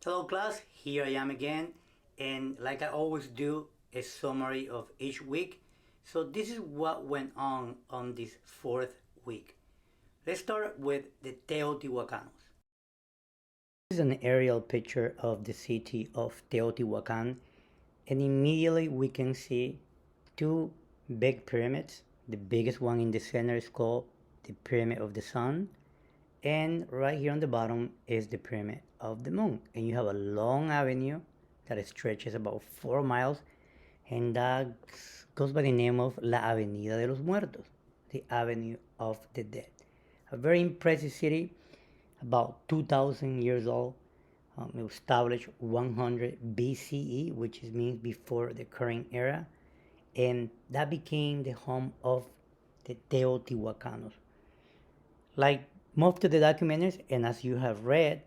Hello class, here I am again, and like I always do, a summary of each week. So this is what went on this fourth week. Let's start with the Teotihuacanos. This is an aerial picture of the city of Teotihuacan, and immediately we can see two big pyramids. The biggest one in the center is called the Pyramid of the Sun, and right here on the bottom is the Pyramid of the Moon. And you have a long avenue that stretches about 4 miles, and that goes by the name of La Avenida de los Muertos, the Avenue of the Dead. A very impressive city, about 2,000 years old. It was established 100 BCE, which means before the current era, and that became the home of the Teotihuacanos. Like most of the documentaries, and as you have read,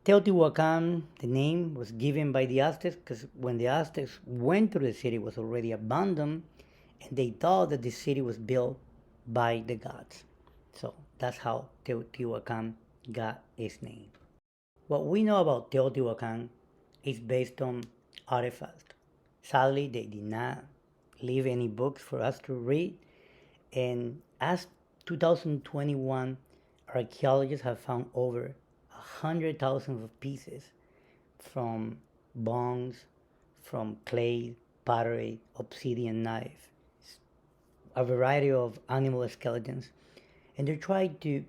Teotihuacan, the name was given by the Aztecs because when the Aztecs went through the city, it was already abandoned, and they thought that the city was built by the gods. So that's how Teotihuacan got its name. What we know about Teotihuacan is based on artifacts. Sadly, they did not leave any books for us to read, and as 2021, archaeologists have found over 100,000 of pieces from bones, from clay, pottery, obsidian knife, a variety of animal skeletons, and they're trying to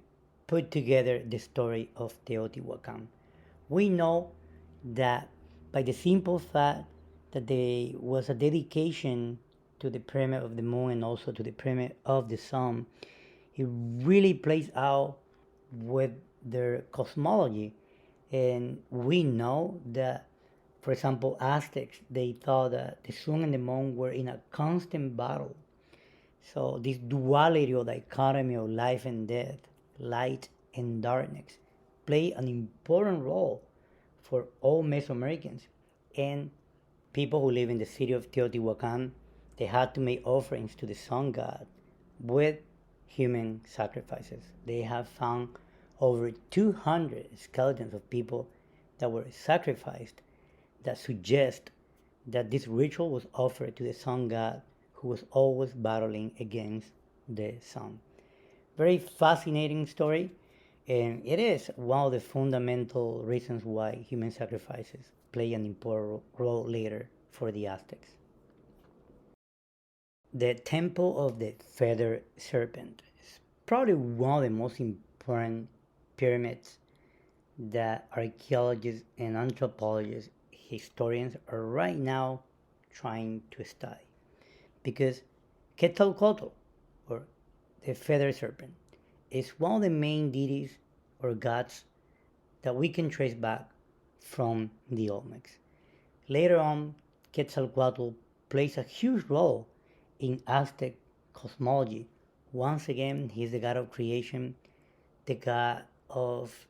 put together the story of Teotihuacan. We know that by the simple fact that there was a dedication to the Pyramid of the Moon and also to the Pyramid of the Sun, it really plays out with their cosmology. And we know that, for example, Aztecs, they thought that the sun and the moon were in a constant battle. So this duality or dichotomy of life and death, light and darkness, play an important role for all Mesoamericans. And people who live in the city of Teotihuacan, they had to make offerings to the sun god with human sacrifices. They have found over 200 skeletons of people that were sacrificed that suggest that this ritual was offered to the sun god who was always battling against the sun. Very fascinating story, and it is one of the fundamental reasons why human sacrifices play an important role later for the Aztecs. The Temple of the Feather Serpent is probably one of the most important pyramids that archaeologists and anthropologists, historians are right now trying to study. Because Quetzalcoatl, or the feather serpent, is one of the main deities or gods that we can trace back from the Olmecs. Later on, Quetzalcoatl plays a huge role in Aztec cosmology. Once again, he's the god of creation, the god of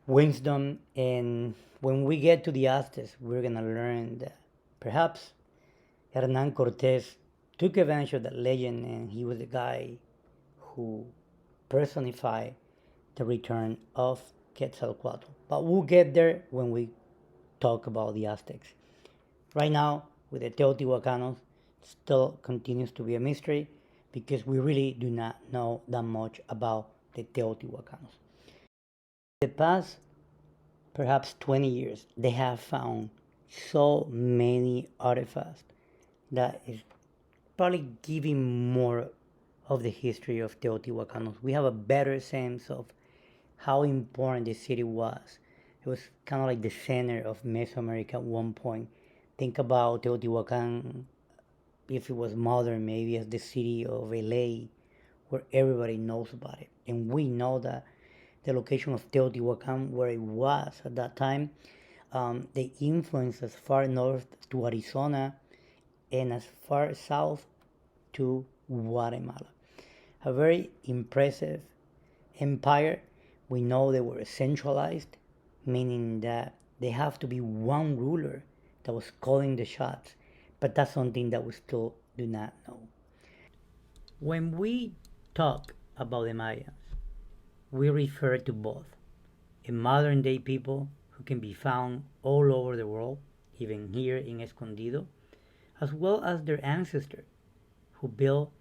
wisdom, and when we get to the Aztecs, we're gonna learn that perhaps Hernan Cortez took advantage of that legend and he was the guy who personified the return of Quetzalcoatl. But we'll get there when we talk about the Aztecs. Right now, with the Teotihuacanos, still continues to be a mystery because we really do not know that much about the Teotihuacanos. In the past, perhaps 20 years, they have found so many artifacts that is probably giving more of the history of Teotihuacanos. We have a better sense of how important the city was. It was kind of like the center of Mesoamerica at one point. Think about Teotihuacan, if it was modern, maybe as the city of LA, where everybody knows about it. And we know that the location of Teotihuacan, where it was at that time, the influence as far north to Arizona and as far south to Guatemala. A very impressive empire. We know they were centralized, meaning that they have to be one ruler that was calling the shots, but that's something that we still do not know. When we talk about the Mayans, we refer to both a modern day people who can be found all over the world, even here in Escondido, as well as their ancestors who built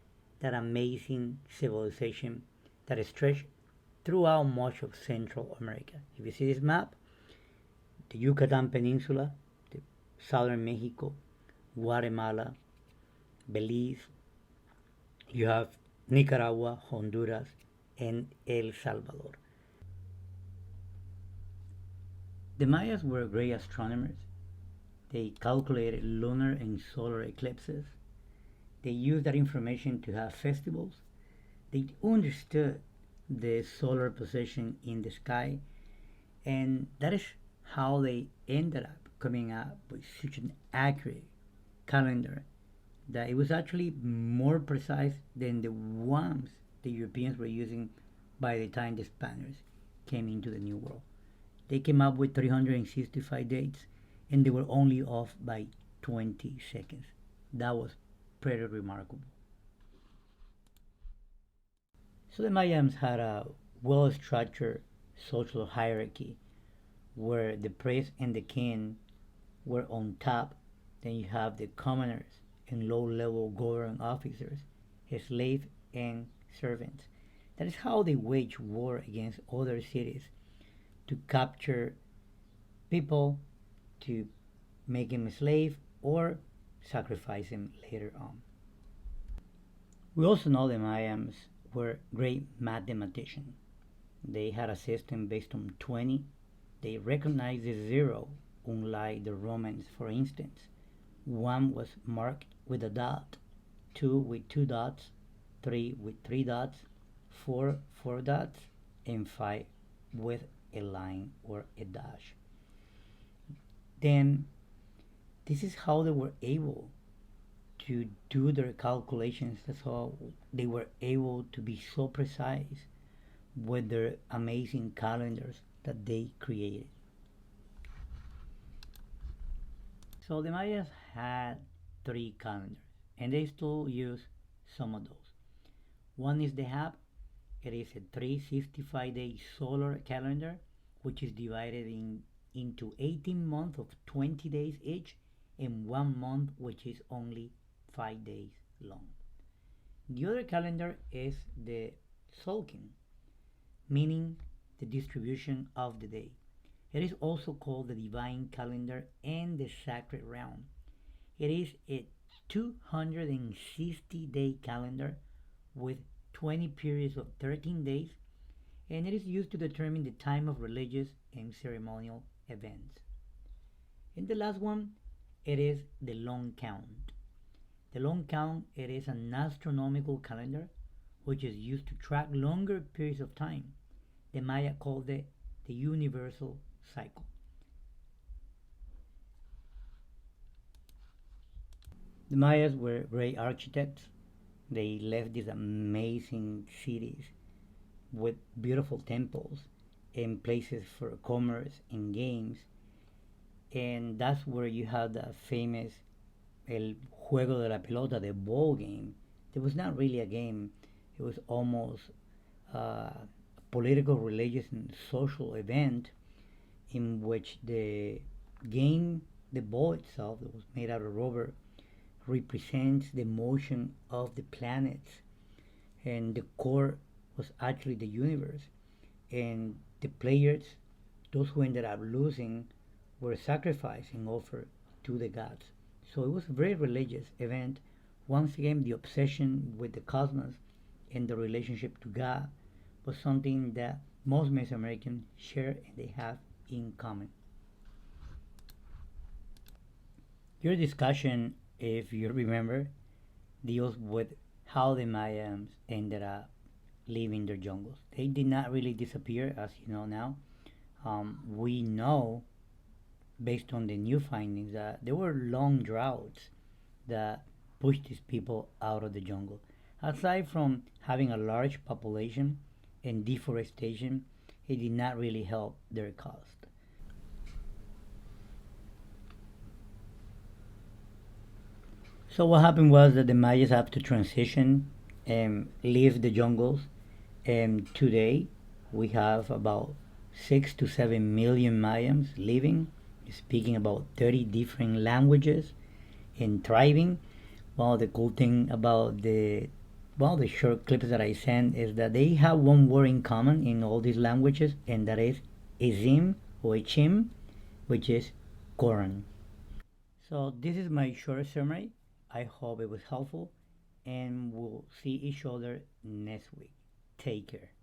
that amazing civilization that stretched throughout much of Central America. If you see this map, the Yucatan Peninsula, the southern Mexico, Guatemala, Belize, you have Nicaragua, Honduras, and El Salvador. The Mayas were great astronomers. They calculated lunar and solar eclipses. They used that information to have festivals. They understood the solar position in the sky, and that is how they ended up coming up with such an accurate calendar that it was actually more precise than the ones the Europeans were using by the time the Spaniards came into the New World. They came up with 365 dates and they were only off by 20 seconds. That was pretty remarkable. So the Mayans had a well structured social hierarchy where the priest and the king were on top. Then you have the commoners and low level government officers, slaves and servants. That is how they waged war against other cities to capture people, to make him a slave, or sacrifice him later on. We also know the Mayans were great mathematicians. They had a system based on 20. They recognized the zero, unlike the Romans, for instance. One was marked with a dot, two with two dots, three with three dots, four dots, and five with a line or a dash. Then, this is how they were able to do their calculations. That's how they were able to be so precise with their amazing calendars that they created. So the Mayas had three calendars, and they still use some of those. One is the HAP. It is a 365-day solar calendar, which is divided into 18 months of 20 days each, and 1 month which is only 5 days long. The other calendar is the Tzolk'in, meaning the distribution of the day. It is also called the divine calendar and the sacred realm. It is a 260-day calendar with 20 periods of 13 days, and it is used to determine the time of religious and ceremonial events. And the last one, it is the long count. The long count, it is an astronomical calendar which is used to track longer periods of time. The Maya called it the universal cycle. The Mayas were great architects. They left these amazing cities with beautiful temples and places for commerce and games. And that's where you have the famous El Juego de la Pelota, the ball game. It was not really a game, it was almost a political, religious, and social event in which the game, the ball itself, that was made out of rubber, represents the motion of the planets, and the core was actually the universe. And the players, those who ended up losing, were sacrificed and offered to the gods. So it was a very religious event. Once again, the obsession with the cosmos and the relationship to God was something that most Mesoamericans share and they have in common. Your discussion, if you remember, deals with how the Mayans ended up living their jungles. They did not really disappear, as you know now. We know, based on the new findings, that there were long droughts that pushed these people out of the jungle. Aside from having a large population and deforestation, it did not really help their cause. So what happened was that the Mayas have to transition and leave the jungles, and today we have about 6 to 7 million Mayans living, speaking about 30 different languages and thriving. Well, the cool thing about the short clips that I send is that they have one word in common in all these languages, and that is izim or ichim, which is corn. So this is my short summary. I hope it was helpful, and we'll see each other next week. Take care.